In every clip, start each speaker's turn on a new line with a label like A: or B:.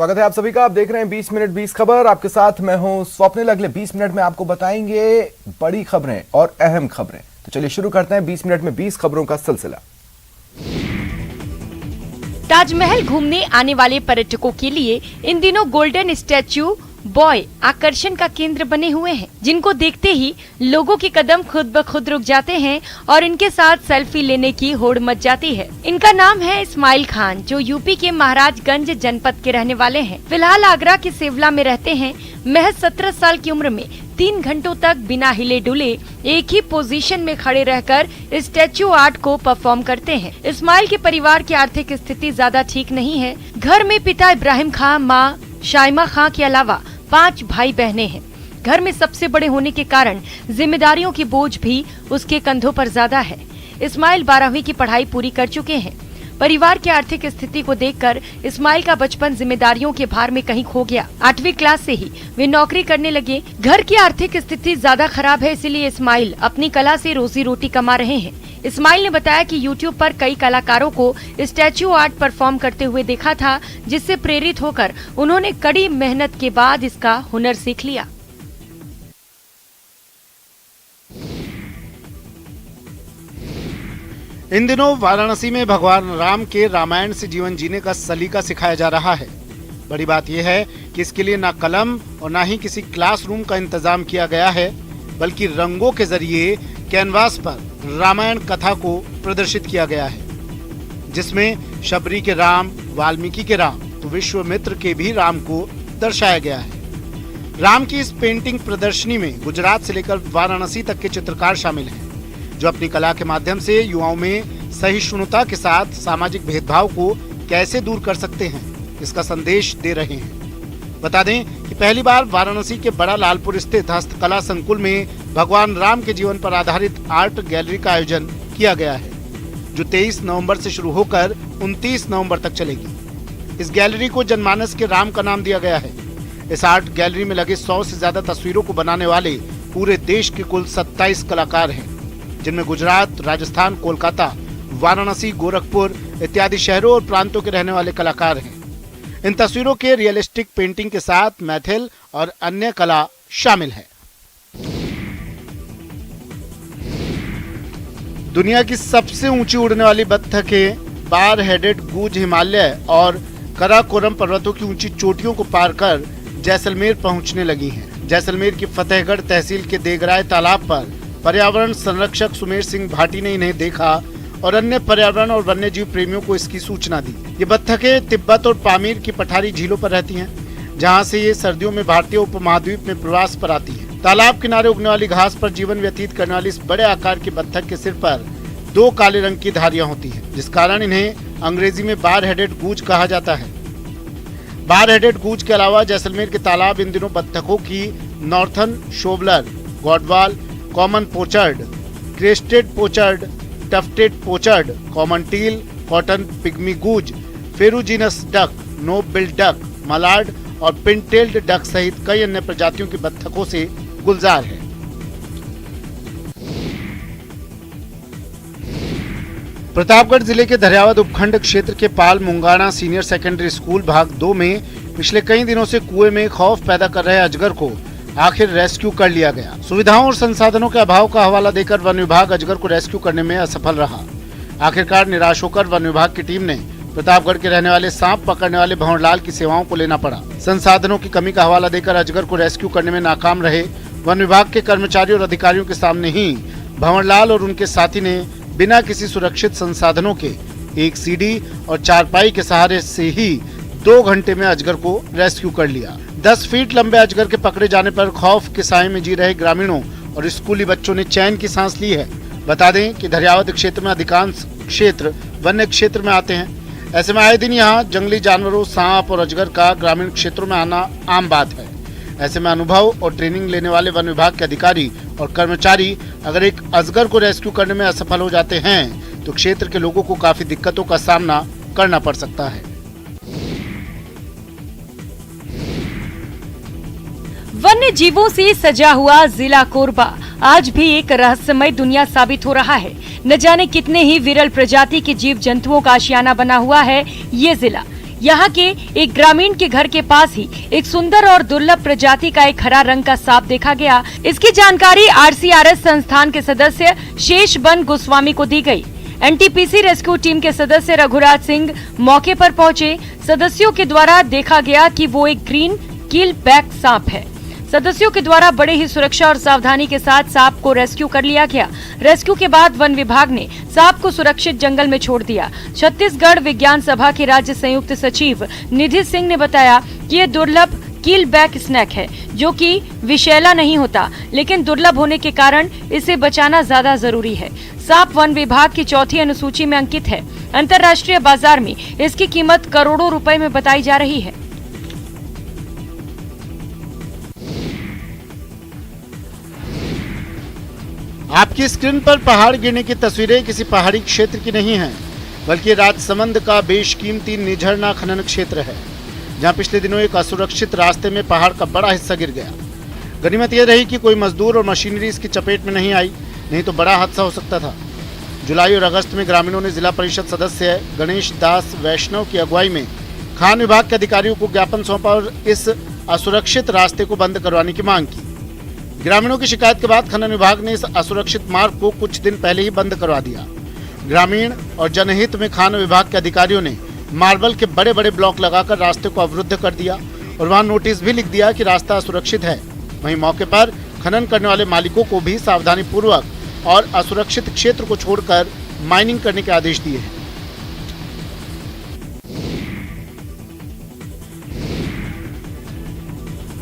A: स्वागत है आप सभी का। आप देख रहे हैं 20 मिनट 20 खबर। आपके साथ मैं हूं स्वप्निल। अगले 20 मिनट में आपको बताएंगे बड़ी खबरें और अहम खबरें। तो चलिए शुरू करते हैं 20 मिनट में 20 खबरों का सिलसिला।
B: ताजमहल घूमने आने वाले पर्यटकों के लिए इन दिनों गोल्डन स्टैच्यू बॉय आकर्षण का केंद्र बने हुए हैं, जिनको देखते ही लोगों के कदम खुद ब खुद रुक जाते हैं और इनके साथ सेल्फी लेने की होड़ मच जाती है। इनका नाम है इस्माइल खान, जो यूपी के महाराजगंज जनपद के रहने वाले हैं। फिलहाल आगरा के सेवला में रहते हैं। महज 17 साल की उम्र में 3 घंटों तक बिना हिले डुले एक ही पोजीशन में खड़े रहकर स्टैच्यू आर्ट को परफॉर्म करते हैं। इस्माइल के परिवार की आर्थिक स्थिति ज्यादा ठीक नहीं है। घर में पिता इब्राहिम खान, माँ शाइमा खान के अलावा 5 भाई बहनें हैं। घर में सबसे बड़े होने के कारण जिम्मेदारियों की बोझ भी उसके कंधों पर ज्यादा है। इस्माइल 12वीं की पढ़ाई पूरी कर चुके हैं। परिवार की आर्थिक स्थिति को देखकर इस्माइल का बचपन जिम्मेदारियों के भार में कहीं खो गया। 8वीं क्लास से ही वे नौकरी करने लगे। घर की आर्थिक स्थिति ज्यादा खराब है, इसीलिए इस्माइल अपनी कला से रोजी रोटी कमा रहे हैं। इस्माइल ने बताया कि YouTube पर कई कलाकारों को स्टैच्यू आर्ट परफॉर्म करते हुए देखा था, जिससे प्रेरित होकर उन्होंने कड़ी मेहनत के बाद इसका हुनर सीख लिया।
C: इन दिनों वाराणसी में भगवान राम के रामायण से जीवन जीने का सलीका सिखाया जा रहा है। बड़ी बात यह है कि इसके लिए ना कलम और ना ही किसी क्लासरूम का इंतजाम किया गया है, बल्कि रंगों के जरिए कैनवास पर रामायण कथा को प्रदर्शित किया गया है, जिसमें शबरी के राम, वाल्मीकि के राम तो विश्वामित्र के भी राम को दर्शाया गया है। राम की इस पेंटिंग प्रदर्शनी में गुजरात से लेकर वाराणसी तक के चित्रकार शामिल हैं, जो अपनी कला के माध्यम से युवाओं में सहिष्णुता के साथ सामाजिक भेदभाव को कैसे दूर कर सकते हैं, इसका संदेश दे रहे हैं। बता दें कि पहली बार वाराणसी के बड़ा लालपुर स्थित हस्तकला संकुल में भगवान राम के जीवन पर आधारित आर्ट गैलरी का आयोजन किया गया है, जो 23 नवंबर से शुरू होकर 29 नवंबर तक चलेगी। इस गैलरी को जनमानस के राम का नाम दिया गया है। इस आर्ट गैलरी में लगे 100 से ज्यादा तस्वीरों को बनाने वाले पूरे देश के कुल 27 कलाकार हैं, जिनमें गुजरात, राजस्थान, कोलकाता, वाराणसी, गोरखपुर इत्यादि शहरों और प्रांतों के रहने वाले कलाकार हैं। इन तस्वीरों के रियलिस्टिक पेंटिंग के साथ मैथिल और अन्य कला शामिल है। दुनिया की सबसे ऊंची उड़ने वाली बत्तखें बार हेडेड गूज हिमालय और कराकोरम पर्वतों की ऊंची चोटियों को पार कर जैसलमेर पहुंचने लगी हैं। जैसलमेर की फतेहगढ़ तहसील के देगराय तालाब पर पर्यावरण संरक्षक सुमेर सिंह भाटी ने इन्हें देखा और अन्य पर्यावरण और वन्य जीव प्रेमियों को इसकी सूचना दी। ये बत्तखें तिब्बत और पामीर की पठारी झीलों पर रहती हैं, जहां से ये सर्दियों में भारतीय उपमहाद्वीप में प्रवास पर आती हैं। तालाब किनारे उगने वाली घास पर जीवन व्यतीत करने वाली इस बड़े आकार की बत्तख के सिर पर 2 काले रंग की धारियां होती हैं, जिस कारण इन्हें अंग्रेजी में बार हेडेड गूज कहा जाता है। बार हेडेड गूज के अलावा जैसलमेर के तालाब इन दिनों बत्तखों की northern shoveler, gadwall, common pochard, crested pochard, tufted pochard, common teal, cotton pygmy goose, ferruginous duck, knob billed duck, mallard और पिनटेल्ड डक सहित कई अन्य प्रजातियों की बत्तखों से गुलजार है। प्रतापगढ़ जिले के धरियावद उपखंड क्षेत्र के पाल मुंगाना सीनियर सेकेंडरी स्कूल भाग 2 में पिछले कई दिनों से कुएं में खौफ पैदा कर रहे अजगर को आखिर रेस्क्यू कर लिया गया। सुविधाओं और संसाधनों के अभाव का हवाला देकर वन विभाग अजगर को रेस्क्यू करने में असफल रहा। आखिरकार निराश होकर वन विभाग की टीम ने प्रतापगढ़ के रहने वाले सांप पकड़ने वाले भंवरलाल की सेवाओं को लेना पड़ा। संसाधनों की कमी का हवाला देकर अजगर को रेस्क्यू करने में नाकाम रहे वन विभाग के कर्मचारियों और अधिकारियों के सामने ही भंवरलाल और उनके साथी ने बिना किसी सुरक्षित संसाधनों के एक सीढ़ी और चारपाई के सहारे से ही 2 घंटे में अजगर को रेस्क्यू कर लिया। 10 फीट लंबे अजगर के पकड़े जाने पर खौफ के साए में जी रहे ग्रामीणों और स्कूली बच्चों ने चैन की सांस ली है। बता दें कि धरियावद क्षेत्र में अधिकांश क्षेत्र वन्य क्षेत्र में आते हैं। ऐसे में आए दिन यहाँ जंगली जानवरों, सांप और अजगर का ग्रामीण क्षेत्रों में आना आम बात है। ऐसे में अनुभव और ट्रेनिंग लेने वाले वन विभाग के अधिकारी और कर्मचारी अगर एक अजगर को रेस्क्यू करने में असफल हो जाते हैं तो क्षेत्र के लोगों को काफी दिक्कतों का सामना करना पड़ सकता है।
B: वन्य जीवों से सजा हुआ जिला कोरबा आज भी एक रहस्यमय दुनिया साबित हो रहा है। न जाने कितने ही विरल प्रजाति के जीव जंतुओं का आशियाना बना हुआ है ये जिला। यहाँ के एक ग्रामीण के घर के पास ही एक सुंदर और दुर्लभ प्रजाति का एक हरा रंग का सांप देखा गया। इसकी जानकारी RCRS संस्थान के सदस्य शेषबन गोस्वामी को दी गई। NTPC रेस्क्यू टीम के सदस्य रघुराज सिंह मौके पर पहुंचे। सदस्यों के द्वारा देखा गया कि वो एक ग्रीन कील बैक सांप है। सदस्यों के द्वारा बड़े ही सुरक्षा और सावधानी के साथ सांप को रेस्क्यू कर लिया गया। रेस्क्यू के बाद वन विभाग ने सांप को सुरक्षित जंगल में छोड़ दिया। छत्तीसगढ़ विज्ञान सभा के राज्य संयुक्त सचिव निधि सिंह ने बताया कि ये दुर्लभ कील बैक स्नेक है, जो कि विषैला नहीं होता, लेकिन दुर्लभ होने के कारण इसे बचाना ज्यादा जरूरी है। सांप वन विभाग की चौथी अनुसूची में अंकित है। अंतर्राष्ट्रीय बाजार में इसकी कीमत करोड़ों रुपए में बताई जा रही है।
C: आपकी स्क्रीन पर पहाड़ गिरने की तस्वीरें किसी पहाड़ी क्षेत्र की नहीं हैं, बल्कि राजसमंद का बेशकीमती निझरना खनन क्षेत्र है, जहां पिछले दिनों एक असुरक्षित रास्ते में पहाड़ का बड़ा हिस्सा गिर गया। गनीमत यह रही कि कोई मजदूर और मशीनरी इसकी चपेट में नहीं आई, नहीं तो बड़ा हादसा हो सकता था। जुलाई और अगस्त में ग्रामीणों ने जिला परिषद सदस्य गणेश दास वैष्णव की अगुवाई में खान विभाग के अधिकारियों को ज्ञापन सौंपा और इस असुरक्षित रास्ते को बंद करवाने की मांग की। ग्रामीणों की शिकायत के बाद खनन विभाग ने इस असुरक्षित मार्ग को कुछ दिन पहले ही बंद करवा दिया। ग्रामीण और जनहित में खान विभाग के अधिकारियों ने मार्बल के बड़े बड़े ब्लॉक लगाकर रास्ते को अवरुद्ध कर दिया और वहां नोटिस भी लिख दिया कि रास्ता असुरक्षित है। वहीं मौके पर खनन करने वाले मालिकों को भी सावधानी पूर्वक और असुरक्षित क्षेत्र को छोड़कर माइनिंग करने के आदेश दिए हैं।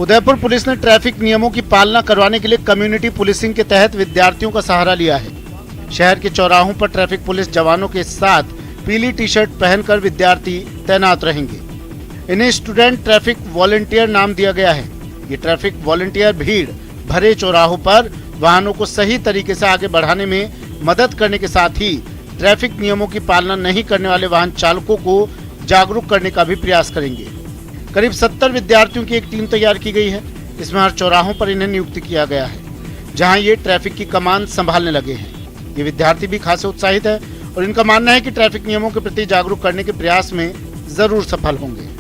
C: उदयपुर पुलिस ने ट्रैफिक नियमों की पालना करवाने के लिए कम्युनिटी पुलिसिंग के तहत विद्यार्थियों का सहारा लिया है। शहर के चौराहों पर ट्रैफिक पुलिस जवानों के साथ पीली टी-शर्ट पहनकर विद्यार्थी तैनात रहेंगे। इन्हें स्टूडेंट ट्रैफिक वॉलंटियर नाम दिया गया है। ये ट्रैफिक वॉलंटियर भीड़ भरे चौराहों पर वाहनों को सही तरीके से आगे बढ़ाने में मदद करने के साथ ही ट्रैफिक नियमों की पालना नहीं करने वाले वाहन चालकों को जागरूक करने का भी प्रयास करेंगे। करीब 70 विद्यार्थियों की एक टीम तैयार की गई है। इसमें हर चौराहों पर इन्हें नियुक्त किया गया है, जहां ये ट्रैफिक की कमान संभालने लगे हैं। ये विद्यार्थी भी खासे उत्साहित है और इनका मानना है कि ट्रैफिक नियमों के प्रति जागरूक करने के प्रयास में जरूर सफल होंगे।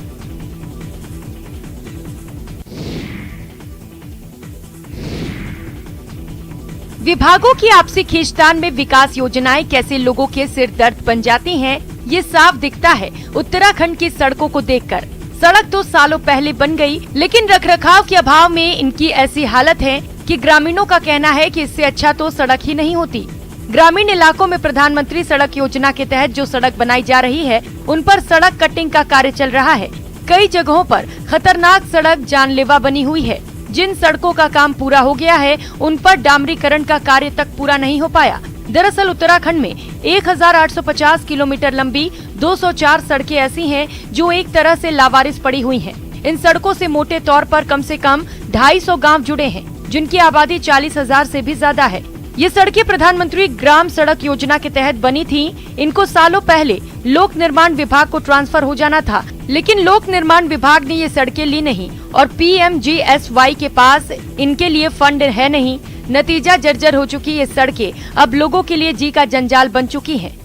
B: विभागों की आपसी खींचतान में विकास योजनाएं कैसे लोगों के सिर दर्द बन जाती हैं, ये साफ दिखता है उत्तराखंड की सड़कों को देखकर। सड़क तो सालों पहले बन गई, लेकिन रखरखाव के अभाव में इनकी ऐसी हालत है कि ग्रामीणों का कहना है कि इससे अच्छा तो सड़क ही नहीं होती। ग्रामीण इलाकों में प्रधानमंत्री सड़क योजना के तहत जो सड़क बनाई जा रही है, उन पर सड़क कटिंग का कार्य चल रहा है। कई जगहों पर खतरनाक सड़क जानलेवा बनी हुई है। जिन सड़कों का काम पूरा हो गया है, उन पर डामरीकरण का कार्य तक पूरा नहीं हो पाया। दरअसल उत्तराखंड में 1850 किलोमीटर लंबी 204 सड़कें ऐसी हैं जो एक तरह से लावारिस पड़ी हुई हैं। इन सड़कों से मोटे तौर पर कम से कम 250 गांव जुड़े हैं, जिनकी आबादी 40,000 से भी ज्यादा है। ये सड़कें प्रधानमंत्री ग्राम सड़क योजना के तहत बनी थी। इनको सालों पहले लोक निर्माण विभाग को ट्रांसफर हो जाना था, लेकिन लोक निर्माण विभाग ने ये सड़कें ली नहीं और PMGSY के पास इनके लिए फंड है नहीं। नतीजा जर्जर हो चुकी ये सड़कें अब लोगों के लिए जी का जंजाल बन चुकी हैं।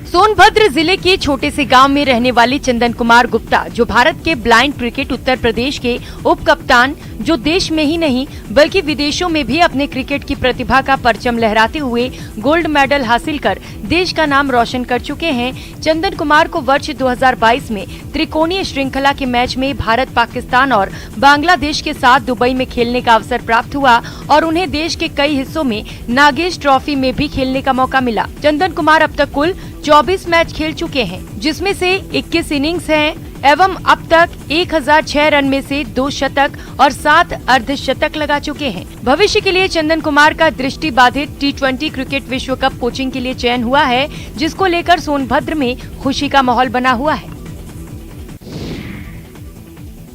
B: सोनभद्र जिले के छोटे से गांव में रहने वाली चंदन कुमार गुप्ता, जो भारत के ब्लाइंड क्रिकेट उत्तर प्रदेश के उप कप्तान, जो देश में ही नहीं बल्कि विदेशों में भी अपने क्रिकेट की प्रतिभा का परचम लहराते हुए गोल्ड मेडल हासिल कर देश का नाम रोशन कर चुके हैं। चंदन कुमार को वर्ष 2022 में त्रिकोणीय श्रृंखला के मैच में भारत, पाकिस्तान और बांग्लादेश के साथ दुबई में खेलने का अवसर प्राप्त हुआ और उन्हें देश के कई हिस्सों में नागेश ट्रॉफी में भी खेलने का मौका मिला। चंदन कुमार अब तक कुल 24 मैच खेल चुके हैं, जिसमें से 21 इनिंग्स हैं एवं अब तक 1006 रन में से 2 शतक और 7 अर्धशतक लगा चुके हैं। भविष्य के लिए चंदन कुमार का दृष्टि बाधित T20 क्रिकेट विश्व कप कोचिंग के लिए चयन हुआ है, जिसको लेकर सोनभद्र में खुशी का माहौल बना हुआ है।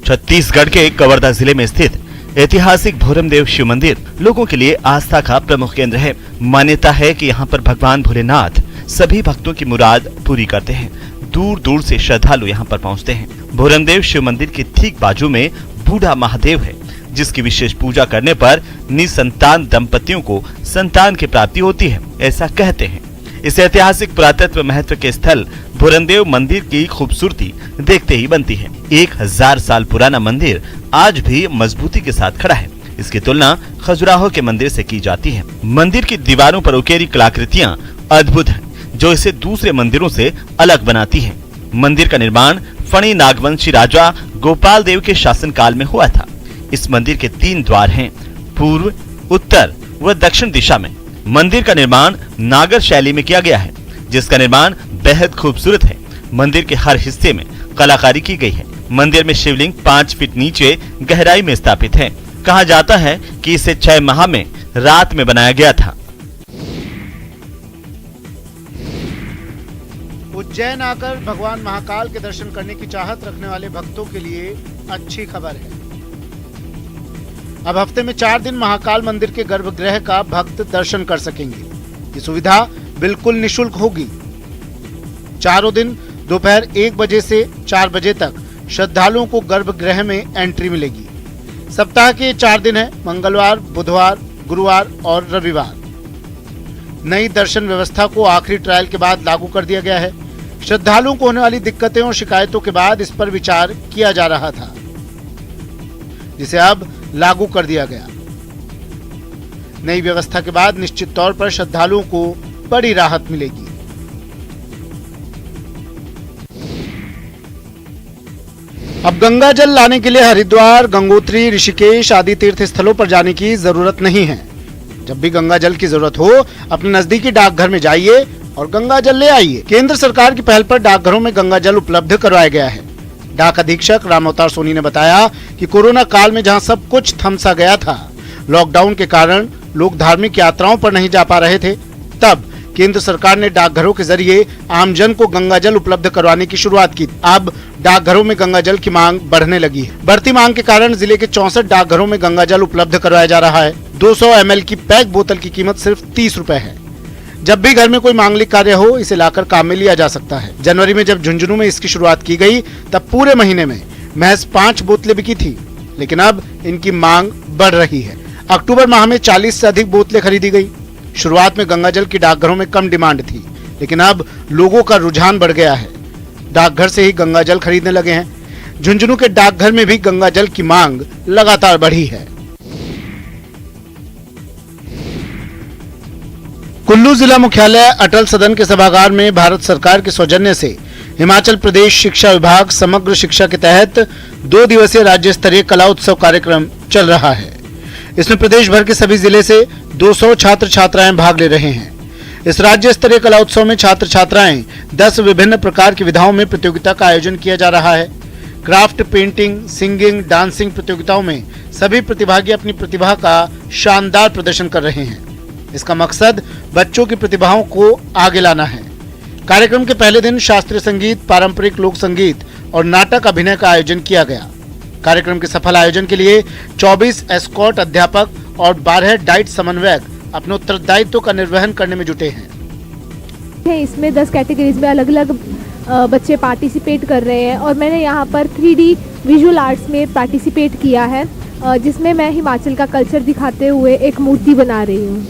D: छत्तीसगढ़ के कवर्धा जिले में स्थित ऐतिहासिक भोरमदेव शिव मंदिर लोगों के लिए आस्था का प्रमुख केंद्र है। मान्यता है कि यहाँ पर भगवान भोलेनाथ सभी भक्तों की मुराद पूरी करते हैं। दूर दूर से श्रद्धालु यहाँ पर पहुँचते हैं। भोरमदेव शिव मंदिर के ठीक बाजू में बूढ़ा महादेव है, जिसकी विशेष पूजा करने पर निसंतान दंपतियों को संतान की प्राप्ति होती है, ऐसा कहते हैं। इस ऐतिहासिक पुरातत्व महत्व के स्थल भूरमदेव मंदिर की खूबसूरती देखते ही बनती है। 1000 साल पुराना मंदिर आज भी मजबूती के साथ खड़ा है। इसकी तुलना खजुराहो के मंदिर से की जाती है। मंदिर की दीवारों पर उकेरी कलाकृतियां अद्भुत हैं, जो इसे दूसरे मंदिरों से अलग बनाती है। मंदिर का निर्माण फणी नागवंशी राजा गोपाल देव के शासनकाल में हुआ था। इस मंदिर के 3 द्वार हैं, पूर्व, उत्तर व दक्षिण दिशा में। मंदिर का निर्माण नागर शैली में किया गया है, जिसका निर्माण बेहद खूबसूरत है। मंदिर के हर हिस्से में कलाकारी की गई है। मंदिर में शिवलिंग 5 फीट नीचे गहराई में स्थापित है। कहा जाता है कि इसे 6 माह में रात में बनाया गया था।
C: उज्जैन आकर भगवान महाकाल के दर्शन करने की चाहत रखने वाले भक्तों के लिए अच्छी खबर है। अब हफ्ते में 4 दिन महाकाल मंदिर के गर्भगृह का भक्त दर्शन कर सकेंगे। ये सुविधा बिल्कुल निशुल्क होगी। चारों दिन दोपहर 1 बजे से 4 बजे तक श्रद्धालुओं को गर्भगृह में एंट्री मिलेगी। सप्ताह के 4 दिन है, मंगलवार, बुधवार, गुरुवार और रविवार। नई दर्शन व्यवस्था को आखिरी ट्रायल के बाद लागू कर दिया गया है। श्रद्धालुओं को होने वाली दिक्कतें और शिकायतों के बाद इस पर विचार किया जा रहा था, जिसे अब लागू कर दिया गया। नई व्यवस्था के बाद निश्चित तौर पर श्रद्धालुओं को बड़ी राहत मिलेगी। अब गंगा जल लाने के लिए हरिद्वार, गंगोत्री, ऋषिकेश आदि तीर्थ स्थलों पर जाने की जरूरत नहीं है। जब भी गंगा जल की जरूरत हो, अपने नजदीकी डाकघर में जाइए और गंगा जल ले आइए। केंद्र सरकार की पहल पर डाकघरों में गंगा जल उपलब्ध करवाया गया है। डाक अधीक्षक राम अवतार सोनी ने बताया कि कोरोना काल में जहां सब कुछ थमसा गया था, लॉकडाउन के कारण लोग धार्मिक यात्राओं पर नहीं जा पा रहे थे, तब केंद्र सरकार ने डाकघरों के जरिए आमजन को गंगा जल उपलब्ध करवाने की शुरुआत की। अब डाकघरों में गंगा जल की मांग बढ़ने लगी है। बढ़ती मांग के कारण जिले के 64 डाकघरों में गंगा जल उपलब्ध करवाया जा रहा है। 200 ml की पैक बोतल की कीमत सिर्फ 30 रुपए है। जब भी घर में कोई मांगलिक कार्य हो, इसे लाकर काम में लिया जा सकता है। जनवरी में जब झुंझुनू में इसकी शुरुआत की गई, तब पूरे महीने में महज 5 बोतलें बिकी थी, लेकिन अब इनकी मांग बढ़ रही है। अक्टूबर माह में 40 से अधिक बोतलें खरीदी गई। शुरुआत में गंगा जल की डाकघरों में कम डिमांड थी, लेकिन अब लोगों का रुझान बढ़ गया है। डाकघर से ही गंगा जल खरीदने लगे हैं। झुंझुनू के डाकघर में भी गंगा जल की मांग लगातार बढ़ी है। कुल्लू जिला मुख्यालय अटल सदन के सभागार में भारत सरकार के सौजन्य से हिमाचल प्रदेश शिक्षा विभाग समग्र शिक्षा के तहत 2 दिवसीय राज्य स्तरीय कला उत्सव कार्यक्रम चल रहा है। इसमें प्रदेश भर के सभी जिले से 200 छात्र छात्राएं भाग ले रहे हैं। इस राज्य स्तरीय कला उत्सव में छात्र छात्राएं 10 विभिन्न प्रकार की विधाओं में प्रतियोगिता का आयोजन किया जा रहा है। क्राफ्ट, पेंटिंग, सिंगिंग, डांसिंग प्रतियोगिताओं में सभी प्रतिभागी अपनी प्रतिभा का शानदार प्रदर्शन कर रहे हैं। इसका मकसद बच्चों की प्रतिभाओं को आगे लाना है। कार्यक्रम के पहले दिन शास्त्रीय संगीत, पारंपरिक लोक संगीत और नाटक अभिनय का आयोजन किया गया। कार्यक्रम के सफल आयोजन के लिए 24 एस्कॉर्ट अध्यापक और 12 डाइट समन्वयक अपने उत्तरदायित्व का निर्वहन करने में जुटे हैं।
E: इसमें 10 कैटेगरीज में अलग अलग बच्चे पार्टिसिपेट कर रहे हैं और मैंने यहाँ पर 3D विजुअल आर्ट्स में पार्टिसिपेट किया है, जिसमें मैं हिमाचल का कल्चर दिखाते हुए एक मूर्ति बना रही हूँ।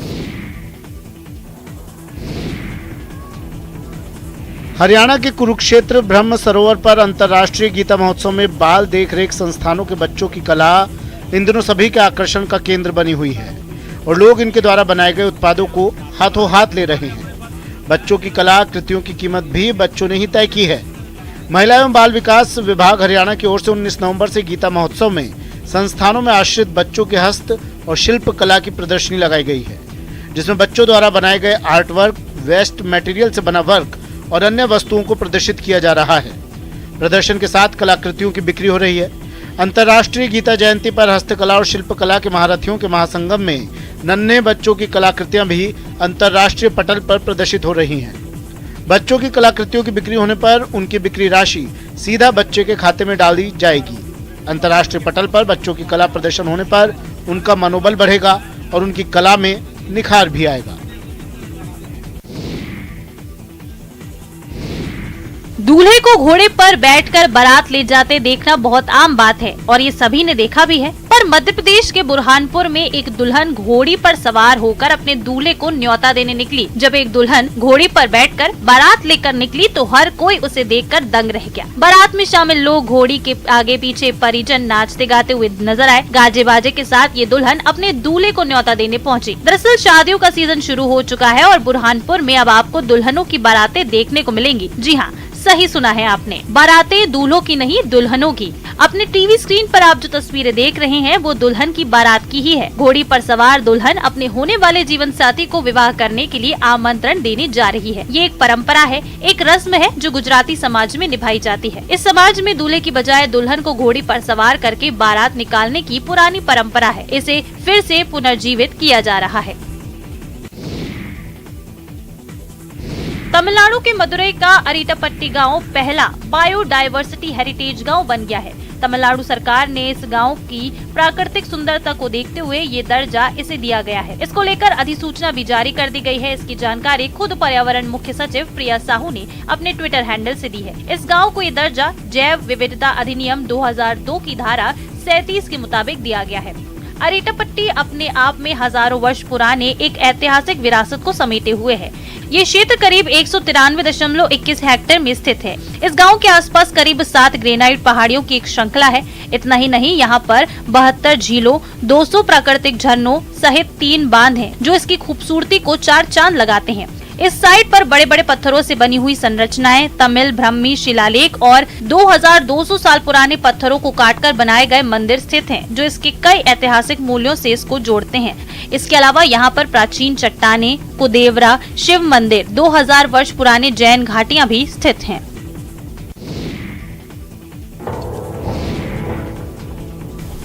C: हरियाणा के कुरुक्षेत्र ब्रह्म सरोवर पर अंतर्राष्ट्रीय गीता महोत्सव में बाल देखरेख संस्थानों के बच्चों की कला इन दिनों सभी के आकर्षण का केंद्र बनी हुई है और लोग इनके द्वारा बनाए गए उत्पादों को हाथों हाथ ले रहे हैं। बच्चों की कला कृतियों की कीमत भी बच्चों ने ही तय की है। महिला एवं बाल विकास विभाग हरियाणा की ओर से 19 नवंबर से गीता महोत्सव में संस्थानों में आश्रित बच्चों के हस्त और शिल्प कला की प्रदर्शनी लगाई गई है, जिसमें बच्चों द्वारा बनाए गए आर्ट वर्क, वेस्ट मटेरियल से बना वर्क और अन्य वस्तुओं को प्रदर्शित किया जा रहा है। प्रदर्शन के साथ कलाकृतियों की बिक्री हो रही है। अंतर्राष्ट्रीय गीता जयंती पर हस्तकला और शिल्पकला के महारथियों के महासंगम में नन्हे बच्चों की कलाकृतियां भी अंतर्राष्ट्रीय पटल पर प्रदर्शित हो रही हैं। बच्चों की कलाकृतियों की बिक्री होने पर उनकी बिक्री राशि सीधा बच्चे के खाते में डाल दी जाएगी। अंतर्राष्ट्रीय पटल पर बच्चों की कला प्रदर्शन होने पर उनका मनोबल बढ़ेगा और उनकी कला में निखार भी आएगा।
F: दूल्हे को घोड़े पर बैठकर बारात ले जाते देखना बहुत आम बात है और ये सभी ने देखा भी है। पर मध्य प्रदेश के बुरहानपुर में एक दुल्हन घोड़ी पर सवार होकर अपने दूल्हे को न्योता देने निकली। जब एक दुल्हन घोड़ी पर बैठकर बारात लेकर निकली तो हर कोई उसे देखकर दंग रह गया। बारात में शामिल लोग घोड़ी के आगे पीछे परिजन नाचते गाते हुए नजर आए। गाजे बाजे के साथ ये दुल्हन अपने दूल्हे को न्योता देने पहुंची। दरअसल शादियों का सीजन शुरू हो चुका है और बुरहानपुर में अब आपको दुल्हनों की बारातें देखने को मिलेंगी। जी हाँ, सही सुना है आपने, बारातें दूल्हों की नहीं दुल्हनों की। अपने टीवी स्क्रीन पर आप जो तस्वीरें देख रहे हैं वो दुल्हन की बारात की ही है। घोड़ी पर सवार दुल्हन अपने होने वाले जीवन साथी को विवाह करने के लिए आमंत्रण देने जा रही है। ये एक परंपरा है, एक रस्म है जो गुजराती समाज में निभाई जाती है। इस समाज में दूल्हे की बजाय दुल्हन को घोड़ी पर सवार करके बारात निकालने की पुरानी परंपरा है। इसे फिर से पुनर्जीवित किया जा रहा है। तमिलनाडु के मदुरई का अरीटापट्टी गांव पहला बायोडायवर्सिटी हेरिटेज गांव बन गया है। तमिलनाडु सरकार ने इस गांव की प्राकृतिक सुंदरता को देखते हुए ये दर्जा इसे दिया गया है। इसको लेकर अधिसूचना भी जारी कर दी गई है। इसकी जानकारी खुद पर्यावरण मुख्य सचिव प्रिया साहू ने अपने ट्विटर हैंडल से दी है। इस गांव को ये दर्जा जैव विविधता अधिनियम 2002 की धारा 37 के मुताबिक दिया गया है। अरीटापट्टी अपने आप में हजारों वर्ष पुराने एक ऐतिहासिक विरासत को समेटे हुए है। ये क्षेत्र करीब 193.21 हेक्टेयर में स्थित है। इस गांव के आसपास करीब 7 ग्रेनाइट पहाड़ियों की एक श्रृंखला है। इतना ही नहीं, यहाँ पर 72 झीलों, 200 प्राकृतिक झरनों सहित 3 बांध हैं, जो इसकी खूबसूरती को 4 चांद लगाते हैं। इस साइट पर बड़े बड़े पत्थरों से बनी हुई संरचनाएं, तमिल ब्राह्मी शिलालेख और 2200 साल पुराने पत्थरों को काटकर बनाए गए मंदिर स्थित हैं, जो इसके कई ऐतिहासिक मूल्यों से इसको जोड़ते हैं। इसके अलावा यहाँ पर प्राचीन चट्टानें, कुदेवरा, शिव मंदिर, 2000 वर्ष पुराने जैन घाटियाँ भी स्थित हैं।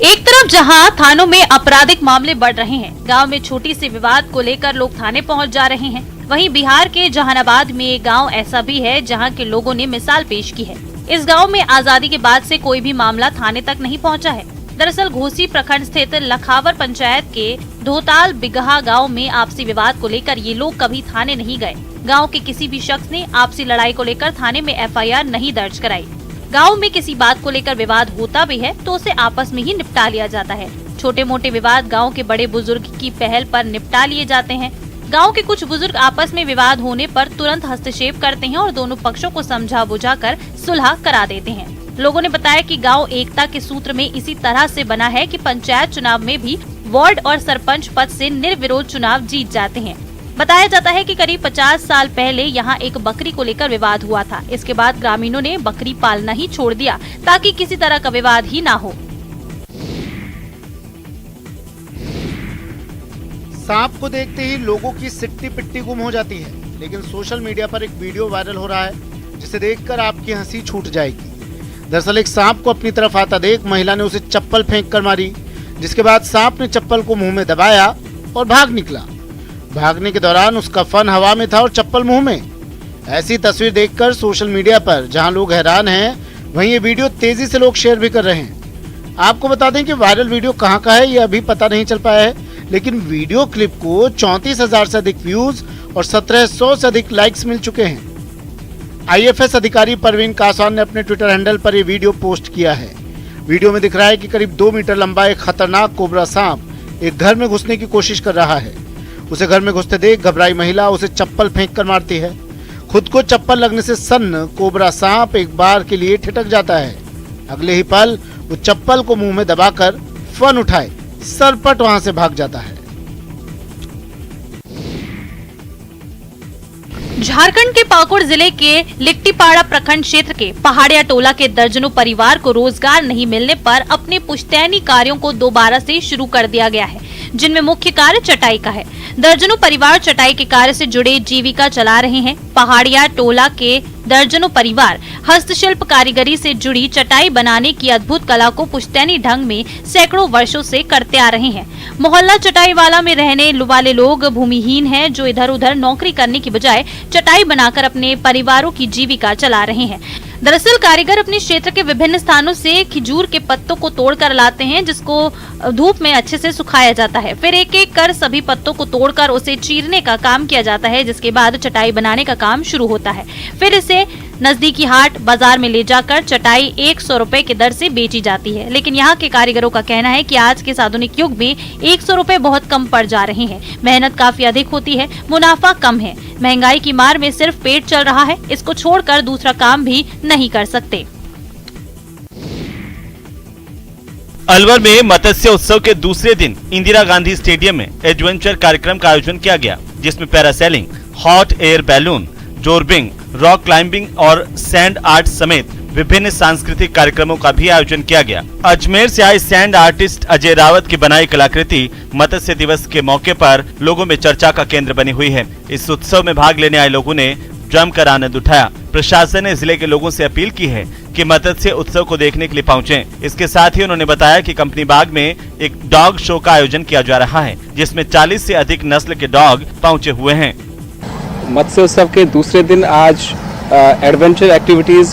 F: एक तरफ जहां थानों में आपराधिक मामले बढ़ रहे हैं, गांव में छोटी सी विवाद को लेकर लोग थाने पहुंच जा रहे हैं, वहीं बिहार के जहानाबाद में एक गांव ऐसा भी है जहां के लोगों ने मिसाल पेश की है। इस गांव में आजादी के बाद से कोई भी मामला थाने तक नहीं पहुंचा है। दरअसल घोसी प्रखंड स्थित लखावर पंचायत के धोताल बिगहा गांव में आपसी विवाद को लेकर ये लोग कभी थाने नहीं गए। गाँव के किसी भी शख्स ने आपसी लड़ाई को लेकर थाने में FIR नहीं दर्ज कराई। गांव में किसी बात को लेकर विवाद होता भी है तो उसे आपस में ही निपटा लिया जाता है। छोटे मोटे विवाद गांव के बड़े बुजुर्ग की पहल पर निपटा लिए जाते हैं। गांव के कुछ बुजुर्ग आपस में विवाद होने पर तुरंत हस्तक्षेप करते हैं और दोनों पक्षों को समझा बुझाकर सुलह करा देते हैं। लोगों ने बताया कि गांव एकता के सूत्र में इसी तरह से बना है कि पंचायत चुनाव में भी वार्ड और सरपंच पद से निर्विरोध चुनाव जीत जाते हैं। बताया जाता है कि करीब 50 साल पहले यहाँ एक बकरी को लेकर विवाद हुआ था। इसके बाद ग्रामीणों ने बकरी पालना ही छोड़ दिया ताकि किसी तरह का विवाद ही ना हो।
C: सांप को देखते ही लोगों की सिट्टी पिट्टी गुम हो जाती है, लेकिन सोशल मीडिया पर एक वीडियो वायरल हो रहा है जिसे देखकर आपकी हंसी छूट जाएगी। दरअसल एक सांप को अपनी तरफ आता देख महिला ने उसे चप्पल फेंक कर मारी, जिसके बाद सांप ने चप्पल को मुंह में दबाया और भाग निकला। भागने के दौरान उसका फन हवा में था और चप्पल मुंह में। ऐसी तस्वीर देखकर सोशल मीडिया पर जहां लोग हैरान हैं, वहीं ये वीडियो तेजी से लोग शेयर भी कर रहे हैं। आपको बता दें कि वायरल वीडियो कहां का है ये अभी पता नहीं चल पाया है, लेकिन वीडियो क्लिप को 34,000 से अधिक व्यूज और 1700 से अधिक लाइक्स मिल चुके हैं। IFS अधिकारी परवीन कासवान ने अपने ट्विटर हैंडल पर ये वीडियो पोस्ट किया है। वीडियो में दिख रहा है कि करीब 2 मीटर लंबा एक खतरनाक कोबरा सांप एक घर में घुसने की कोशिश कर रहा है। उसे घर में घुसते देख घबराई महिला उसे चप्पल फेंक कर मारती है। खुद को चप्पल लगने से सन्न कोबरा सांप एक बार के लिए ठिठक जाता है। अगले ही पल वो चप्पल को मुंह में दबाकर फन उठाए सरपट वहां से भाग जाता है।
F: झारखंड के पाकुड़ जिले के लिट्टीपाड़ा प्रखंड क्षेत्र के पहाड़िया टोला के दर्जनों परिवार को रोजगार नहीं मिलने पर अपने पुश्तैनी कार्यों को दोबारा से शुरू कर दिया गया है, जिनमें मुख्य कार्य चटाई का है। दर्जनों परिवार चटाई के कार्य से जुड़े जीविका चला रहे हैं। पहाड़िया टोला के दर्जनों परिवार हस्तशिल्प कारीगरी से जुड़ी चटाई बनाने की अद्भुत कला को पुश्तैनी ढंग में सैकड़ों वर्षों से करते आ रहे हैं। मोहल्ला चटाई वाला में रहने वाले लोग भूमिहीन हैं, जो इधर उधर नौकरी करने की बजाय चटाई बनाकर अपने परिवारों की जीविका चला रहे हैं। दरअसल कारीगर अपने क्षेत्र के विभिन्न स्थानों से खिजूर के पत्तों को तोड़कर लाते हैं, जिसको धूप में अच्छे से सुखाया जाता है। फिर एक एक कर सभी पत्तों को तोड़कर उसे चीरने का काम किया जाता है, जिसके बाद चटाई बनाने का काम शुरू होता है। फिर इसे नजदीकी हाट बाजार में ले जाकर चटाई 100 रुपए की दर से बेची जाती है, लेकिन यहाँ के कारीगरों का कहना है कि आज के इस आधुनिक युग में 100 रुपए बहुत कम पड़ जा रहे हैं। मेहनत काफी अधिक होती है, मुनाफा कम है। महंगाई की मार में सिर्फ पेट चल रहा है, इसको छोड़कर दूसरा काम भी नहीं कर सकते।
D: अलवर में मत्स्य उत्सव के दूसरे दिन इंदिरा गांधी स्टेडियम में एडवेंचर कार्यक्रम का आयोजन किया गया, जिसमें parasailing, hot air balloon, zorbing, rock climbing और सैंड आर्ट समेत विभिन्न सांस्कृतिक कार्यक्रमों का भी आयोजन किया गया। अजमेर से आए सैंड आर्टिस्ट अजय रावत की बनाई कलाकृति मत्स्य दिवस के मौके पर लोगों में चर्चा का केंद्र बनी हुई है। इस उत्सव में भाग लेने आए लोगों ने जमकर आनंद उठाया। प्रशासन ने जिले के लोगों से अपील की है कि मत्स्य उत्सव को देखने के लिए पहुंचें। इसके साथ ही उन्होंने बताया कि कंपनी बाग में एक डॉग शो का आयोजन किया जा रहा है, जिसमें 40 से अधिक नस्ल के डॉग पहुंचे हुए हैं।
G: मत्स्य उत्सव के दूसरे दिन आज एडवेंचर एक्टिविटीज